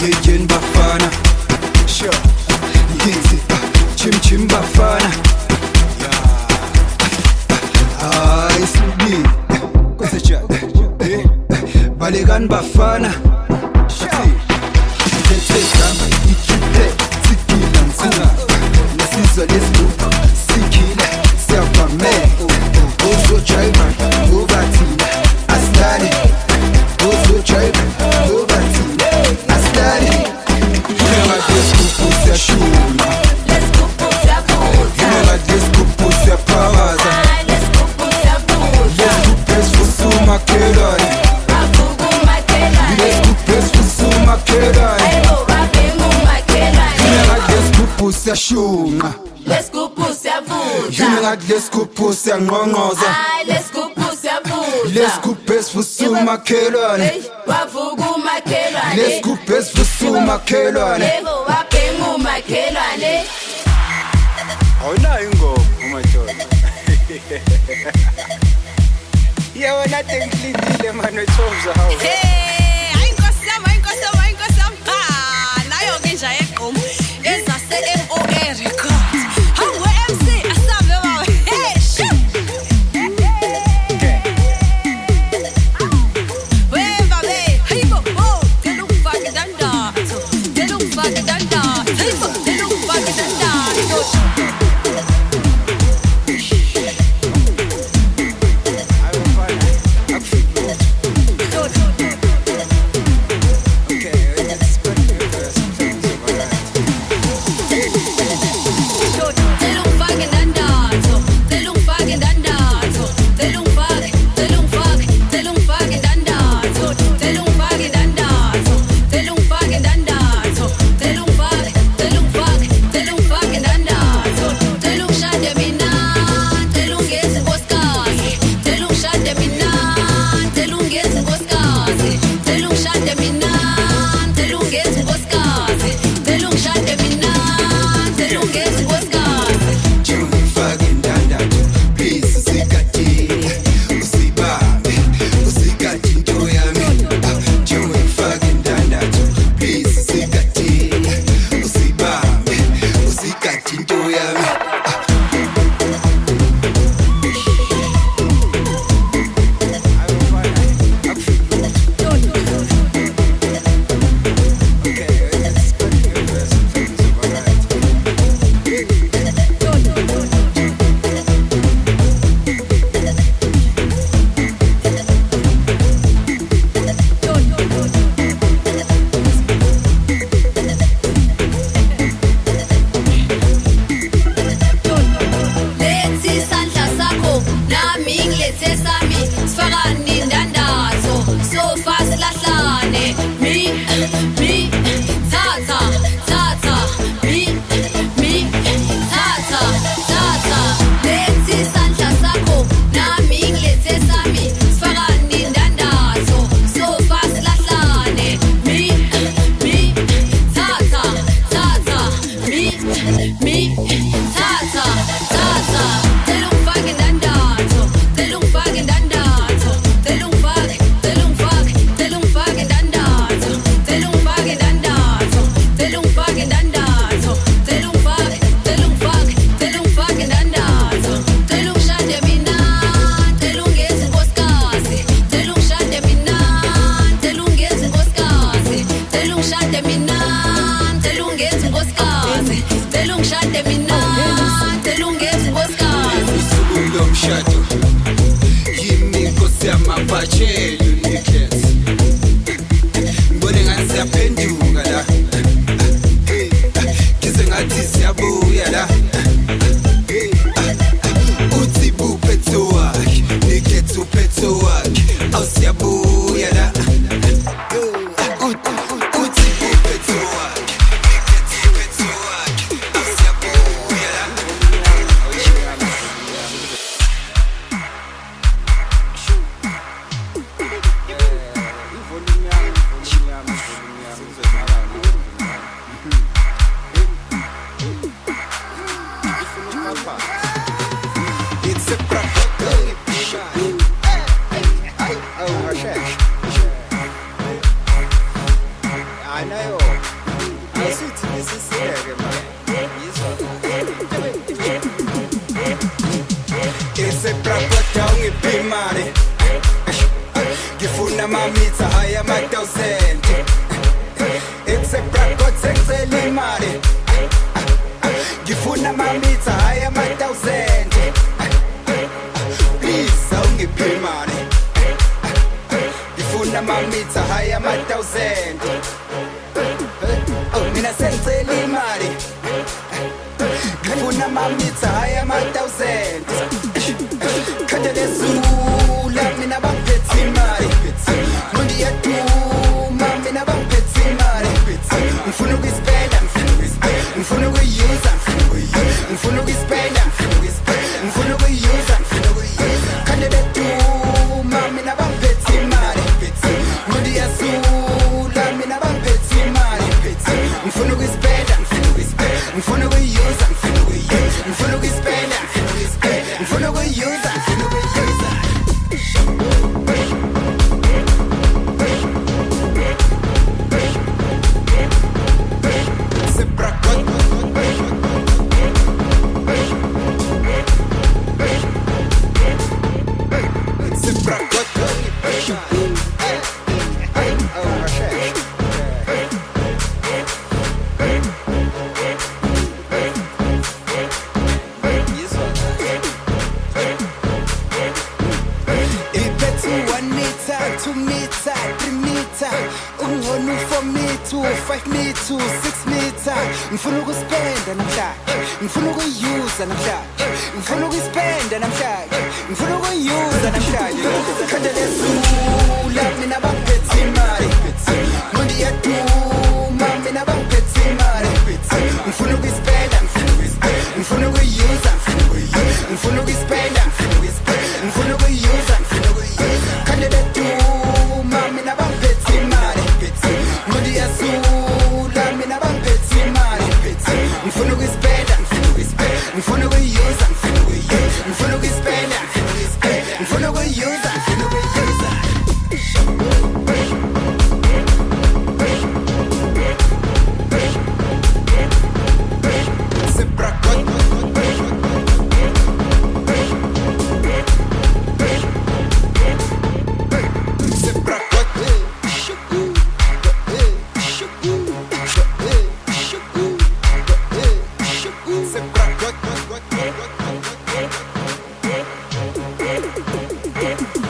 Yejeni bafana sure ngithi chim bafana hayi sibi kwesejada balekani bafana lethe gama ikhiphe sikila nkhuna nesizwe lesibuka sikhile siyavame uzojayiva ubathina asilali uzojayiva ubathina asilali ngeladeskupu siyashuma ngeladeskupu siyaphawaza leskupes fusumakhelwane leskupes fusumakhelwane ngeladeskupu siyashuma ngeladeskupu siyangqongqoza leskupes fusumakhelwane leskupes fusumakhelwane awunayo ingoma uMajola yewona tengihlindile manje wethoza hawu hayi inkosi yami nayo ke nje ayegqomo ezase MOA record hawe MC asabe bawe hey wemba be hey bo telo kufaka danda hey bo telo kufaka danda imali ngifuna amamitha hayi ama-1000 eksebrakot sengicela imali ngifuna amamitha hayi ama-1000 please awungiphe imali ngifuna amamitha hayi ama-1000 mina sengicela imali ngifuna amamitha hayi ama-1000 khadelezula mina bangiphethe imali ngiyaduma mina bangiphethe imali ngifuna ukuyispenda ngifuna ukuyiyuza ngifuna ukuyispenda ngifuna ukuyiyuza khadelezula mina bangiphethe imali ngiyazula mina bangiphethe imali ngifuna ukuyispenda ngifuna ukuyiyuza ngifuna ukuyispenda ngifuna ukuyiyuza ungona u-4 meter, 5 meter, 6 meter ngifuna ukuspenda namhlanje ngifuna ukuyiyuza namhlanje ngifuna ukuyispenda namhlanje ngifuna ukuyiyuza namhlanje khadelezula mina bangiphethe imali ngiyaduma mina bangiphethe imali ngifuna ukuyispenda ngifuna ukuyiyuza ngifuna ukuyispenda ngifuna ukuyiyuza khadelezula mina bangiphethe imali ngiyazula mina bangiphethe imali ngifuna ukuyispenda ngifuna ukuyiyuza ngifuna ukuyispenda ngifuna ukuyiyuza Thank you.